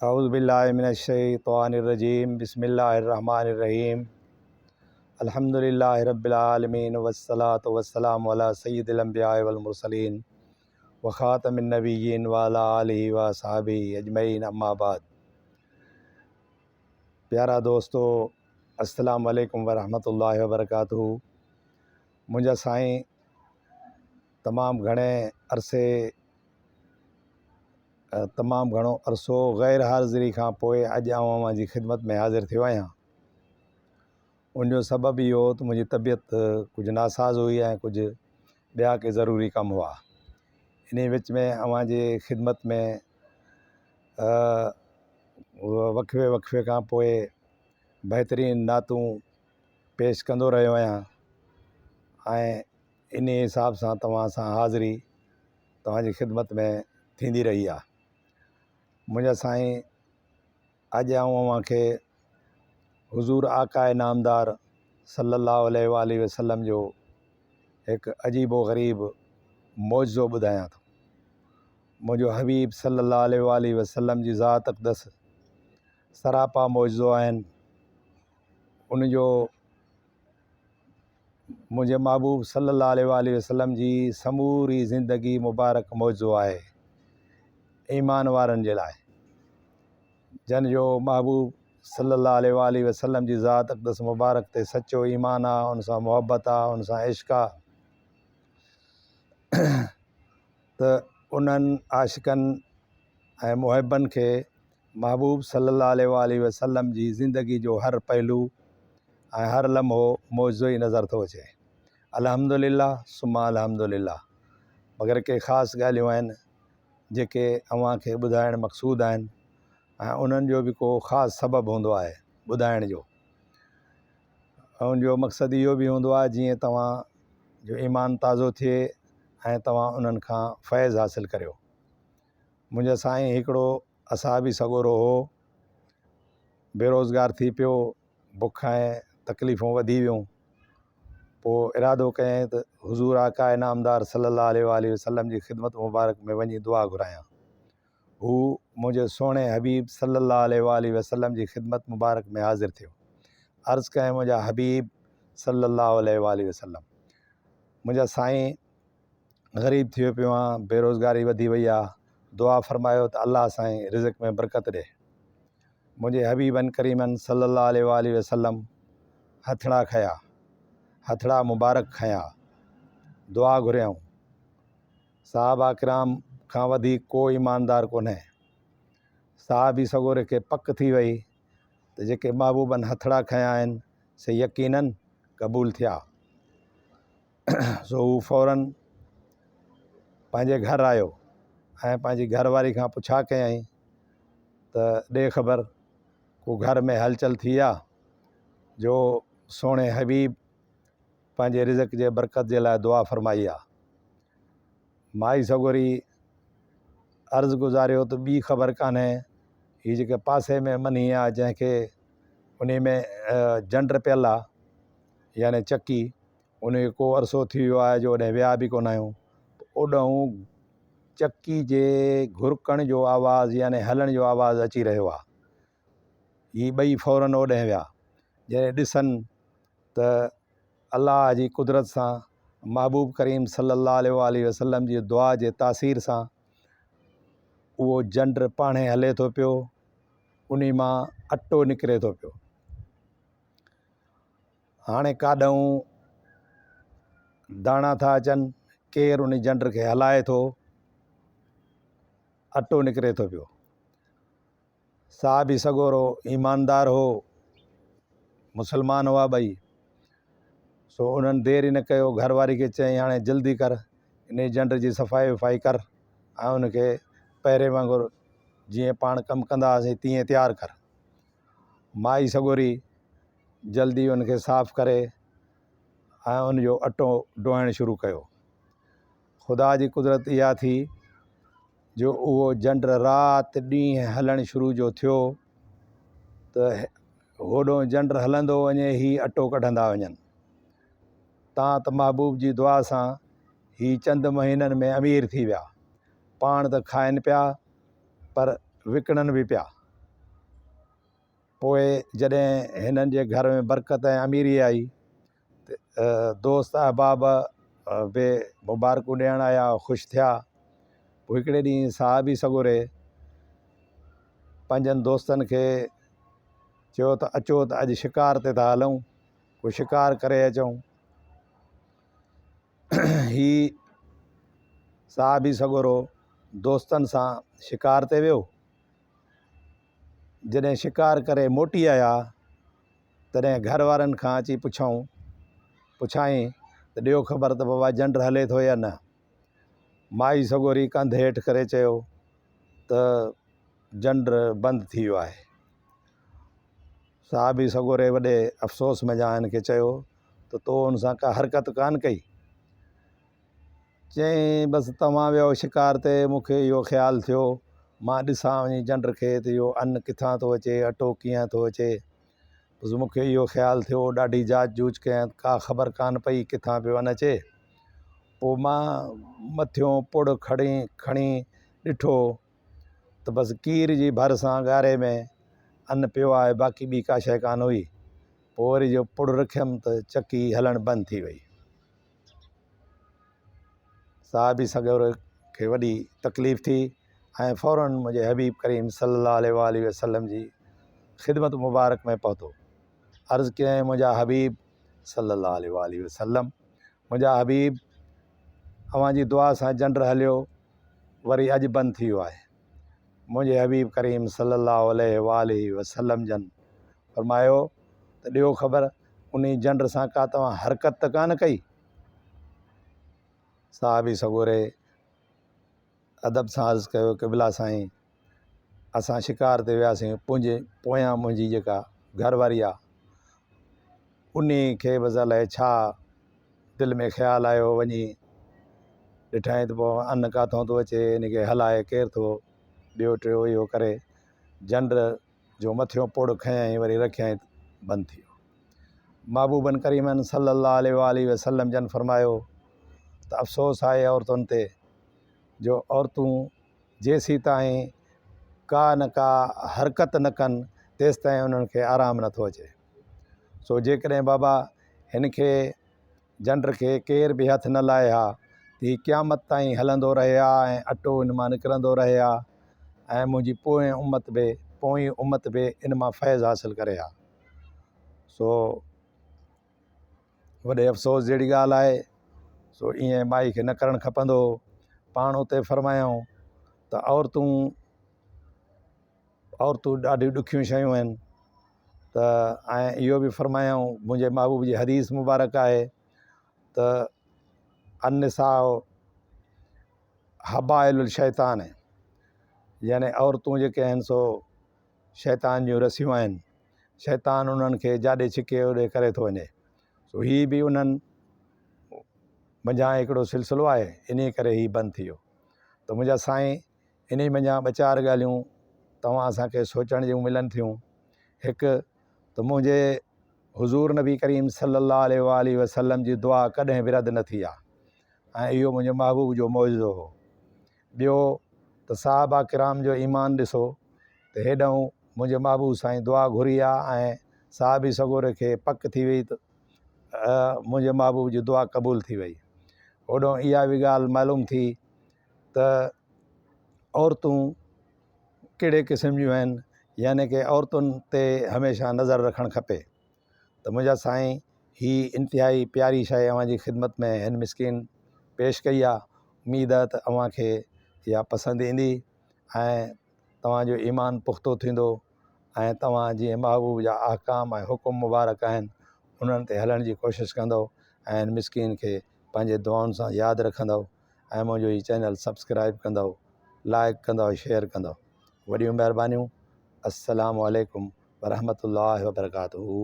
औज़ुबिल्लाहि मिनश्शैतानिर्रजीम बिस्मिल्लाहिर्रहमानिर्रहीम अल्हम्दुलिल्लाहि रब्बिल आलमीन वस्सलातु वस्सलामु अला सय्यिदिल अंबिया'i वल मुरसलीन व खातमिन नबिय्यीन व अला आलिहि व असहाबिहि अजमईन अम्मा बाद। प्यारा दोस्तों, अस्सलामु अलैकुम व रहमतुल्लाहि व बरकातुहू। मुंहिंजा साईं तमामु घणो अरसो ग़ैर हाज़िरी खां पोइ अॼु अवां जी ख़िदमत में हाज़िर थियो आहियां। उनजो सबबु इहो त मुंहिंजी तबियत कुझु नासाज़ हुई ऐं कुझु ॿिया के ज़रूरी कम हुआ। इन विच में अवां जी ख़िदमत में वक़्फ़े खां पोइ बहितरीन नातूं पेश कंदो रहियो आहियां ऐं इन हिसाब सां तव्हां सां हाज़िरी तव्हांजी ख़िदमत में थींदी रही आहे। मुंहिंजा साईं अॼु अवां खे हुज़ूर आकाए नामदार सल्लल्लाहु अलैहि वसल्लम जो हिकु अजीबो ग़रीब मौजज़ो ॿुधायां थो। मुंहिंजो हबीब सल्लल्लाहु अलैहि वसल्लम जी ज़ात अक़दस सरापा मौजज़ो आहिनि। उनजो मुंहिंजे महबूब सल्लल्लाहु अलैहि वसल्लम जी समूरी ज़िंदगी मुबारक मौजज़ो आहे ईमान वारनि जे लाइ। जन जो महबूब सल्लल्लाहु अलैहि वसल्लम जी ज़ात अक़दस मुबारक ते सचो ईमान आहे, उन सां मुहबत आहे, उन सां इश्क़ आहे, त उन्हनि आशिक़नि ऐं मुहिबनि खे महबूब सल्लल्लाहु अलैहि वसल्लम जी ज़िंदगी जो हर पहलू ऐं हर लम्हो मौजज़ो ई नज़र थो अचे। अल्हम्दुलिल्लाह सुम्मा अल्हम्दुलिल्लाह। मगर के ख़ासि ॻाल्हियूं आहिनि जेके अव्हां खे ॿुधाइणु मक़सूद आहिनि ऐं उन्हनि जो बि को ख़ासि सबबु हूंदो आहे ॿुधाइण जो। ऐं उनजो मक़सदु इहो बि हूंदो आहे जीअं तव्हां जो ईमान ताज़ो थिए ऐं तव्हां उन्हनि खां फैज़ हासिलु करियो। मुंहिंजा साईं हिकिड़ो असहाबी सॻोरो हो, बेरोज़गार थी पियो, बुख ऐं तकलीफ़ूं वधी वियूं। पोइ इरादो कयईं त हुज़ूर आकाए नामदार सल्लल्लाहु अलैहि वसल्लम जी ख़िदमत मुबारक में वञी दुआ घुरायां। हू मुंहिंजे सोणे हबीब सल्लल्लाहु अलैहि वसल्लम जी ख़िदमत मुबारक में हाज़िर थियो। अर्ज़ु कयईं, मुंहिंजा हबीब सल्लल्लाहु अलैहि वसल्लम, मुंहिंजा साईं ग़रीब थियो पियो आहियां, बेरोज़गारी वधी वई आहे, दुआ फ़रमायो त अल्लाह साईं रिज़्क़ में बरकत ॾे। मुंहिंजे हबीबनि करीमनि सल्लल्लाहु अलैहि वसल्लम हथड़ा खया, हथड़ा मुबारक खया, दुआ घुरियऊं। साहबा किराम खां वधीक को ईमानदार कोन्हे। साहबी सॻोरे खे पक थी वई त जेके महबूबनि हथड़ा खया आहिनि से यकीनन क़बूल थिया। सो हू फ़ौरन पंहिंजे घर आयो ऐं पंहिंजी घरवारी खां पुछा कयईं त ॾे ख़बर को घर में हलचल थी आहे जो सोणे हबीब पंहिंजे रिज़्क़ जे बरकत जे लाइ दुआ फ़रमाई आहे। माई सॻोरी अर्ज़ु गुज़ारियो त ॿी ख़बर कान्हे, हीअ जेके पासे में मनी आहे जंहिंखे उन में जंड पियल आहे यानी चकी, उनखे को अरसो थी वियो आहे जो ओॾे विया बि कोन आहियूं। ओॾां चकी जे घुरकण जो आवाज़ु यानी हलण जो आवाज़ु अची रहियो आहे। हीअ ॿई फ़ौरन ओॾे विया। जॾहिं ॾिसनि त अल्लाह जी कुदरत सां महबूब करीम सल्लल्लाहु अलैहि वसल्लम जी दुआ जे तासीर सां उहो जंड पाणे हले थो पियो, उन मां अटो निकिरे थो पियो। हाणे काॾऊं दाणा था अचनि, केरु उन जंड खे हलाए थो, अटो निकिरे थो पियो। साहबी सॻोरो ईमानदार हो, मुसलमान हुआ ॿई। सो उन्हनि देरि न कयो, घरवारी खे चयईं हाणे जल्दी कर, इन जंड जी सफ़ाई वफ़ाई कर ऐं उनखे पहिरें वांगुरु जीअं पाण कमु कंदा हुआसीं तीअं तयारु कर। माई सॻोरी जल्दी उनखे साफ़ करे ऐं उनजो अटो ॾोइणु शुरू कयो। ख़ुदा जी कुदरत इहा थी जो उहो जंड राति ॾींहुं हलणु शुरू जो थियो त होॾो जंड हलंदो वञे, ही अटो कढंदा वञनि। तव्हां त महबूब जी दुआ सां ही चंद महीननि में अमीर थी विया। पाण त खाइनि पिया पर विकिणनि बि पिया। पोइ जॾहिं हिननि जे घर में बरकत ऐं अमीरी आई त दोस्त अहबाब बि मुबारकूं ॾियणु आया, ख़ुशि थिया। पोइ हिकिड़े ॾींहुं साहबी सॻोरे पंहिंजनि दोस्तनि खे चयो त अचो त अॼु शिकार ते था हलूं, को शिकार करे अचूं। ही साहबी सॻोरो दोस्तनि सां शिकार ते वियो। जॾहिं शिकार करे मोटी आया तॾहिं घर वारनि खां अची पुछाईं त ॾियो ख़बर त बाबा झंडि हले थो या न। माई सॻोरी कंध हेठि करे चयो त झंडि बंदि थी वियो आहे। साहबी सॻोरे वॾे अफ़सोस में हिन खे चयो त तो हुन सां का हरकत कान कई। चईं बसि तव्हां वियो शिकार ते, मूंखे इहो ख़्यालु थियो मां ॾिसां वञी झंडि खे त इहो अन्न किथां थो अचे, अटो कीअं थो अचे। बसि मूंखे इहो ख़्यालु थियो, ॾाढी जांच जूच कयं, का ख़बर कान पई किथां पियो अन्न अचे। पोइ मां मथियों पुड़ खणी ॾिठो त बसि कीर जी भर सां ॻारे में अन्न पियो आहे, बाक़ी ॿी का शइ कान हुई। पोइ वरी जो पुड़ रखियमि त चकी हलणु बंदि थी वई। साहबी सॻोरे खे वॾी तकलीफ़ थी ऐं फ़ौरन मुंहिंजे हबीब करीम सल्लल्लाहु अलैहि वसल्लम जी ख़िदमत मुबारक में पहुतो। अर्ज़ु कयईं मुंहिंजा हबीब सल्लल्लाहु अलैहि वसल्लम, मुंहिंजा हबीब अव्हांजी दुआ सां झंडि हलियो, वरी अॼु बंदि थी वियो आहे। मुंहिंजे हबीब करीम सल्लल्लाहु अलैहि वसल्लम जन फरमायो त ॾियो ख़बर उन झंडि सां का तव्हां हरकत त कान कई। साहबी सॻोरे अदब सां अर्ज़ु कयो क़िबला साईं, असां शिकार ते वियासीं, पोयां मुंहिंजी जेका घरवारी आहे उन खे बसि अलाए छा दिलि में ख़्यालु आयो, वञी ॾिठईं त पोइ अन्न काथों थो अचे, इनखे हलाए केरु थो, ॿियो टियों इहो करे झंडि जो मथियों पुड़ खयईं, वरी रखियईं, बंदि थी वियो। महबूबन करीमन सल्लल्लाहु अलैहि वसल्लम जन फरमायो त अफ़सोस आहे औरतुनि ते जो औरतूं जेसीं ताईं का न का हरकत न कनि तेसि ताईं उन्हनि खे आराम नथो अचे। सो जेकॾहिं बाबा हिन खे झंडि खे केर बि हथु न लाहे हा त हीउ क़यामत ताईं हलंदो रहे हा ऐं अटो इन मां निकिरंदो रहे हा ऐं मुंहिंजी पोइ उम्मत बि इन मां फैज़ हासिलु करे हा। सो वॾे अफ़सोस जहिड़ी ॻाल्हि आहे। सो ईअं माई खे न करणु खपंदो। पाण उते फरमायूं त औरतूं ॾाढियूं ॾुखियूं शयूं आहिनि। त ऐं इहो बि फरमायूं, मुंहिंजे महबूब जी हदीस मुबारक आहे त अन्निसाउ हबाइलुल शैतान, यानी औरतूं जेके आहिनि सो शैतान जूं रसियूं आहिनि। शैतान उन्हनि खे जाॾे छिके होॾे करे थो वञे। सो हीअ बि उन्हनि मंझां हिकिड़ो सिलसिलो आहे, इन करे हीउ बंदि थी वियो। त मुंहिंजा साईं इन मंझां ॿ चारि ॻाल्हियूं तव्हां असांखे सोचण जूं मिलनि थियूं। हिकु त मुंहिंजे हुज़ूर नबी करीम सल्लल्लाहु अलैहि वसल्लम जी दुआ कॾहिं बि रद्द न थी आहे ऐं इहो मुंहिंजे महबूब जो मौजूदो हो। ॿियो त साहबा किराम जो ईमान ॾिसो त हेॾऊं मुंहिंजे महबूब साईं दुआ घुरी आहे ऐं साहबी सॻोरे खे पक थी वई त मुंहिंजे महबूब जी दुआ क़बूल थी वई। होॾो इहा बि ॻाल्हि मालूम थी त औरतूं कहिड़े क़िस्म जूं आहिनि, यानी कि औरतुनि ते हमेशह नज़र रखणु खपे। त मुंहिंजा साईं ही इंतिहाई प्यारी शइ अव्हांजी ख़िदमत में हिन मिस्किन पेश कई आहे। उमेद आहे त अव्हांखे इहा पसंदि ईंदी ऐं तव्हांजो ईमान पुख़्तो थींदो ऐं तव्हां जीअं महबूब जा अहकाम ऐं हुकुम मुबारक आहिनि उन्हनि ते हलण जी कोशिशि कंदव ऐं हिन मिस्किन खे पंहिंजे दुआउनि सां यादि रखंदव ऐं मुंहिंजो हीउ चैनल सब्सक्राइब कंदव, लाइक कंदव, शेयर कंदव। वॾियूं महिरबानियूं। अस्सलामु अलैकुम वरहमतुल्लाहि वबरकातुहू।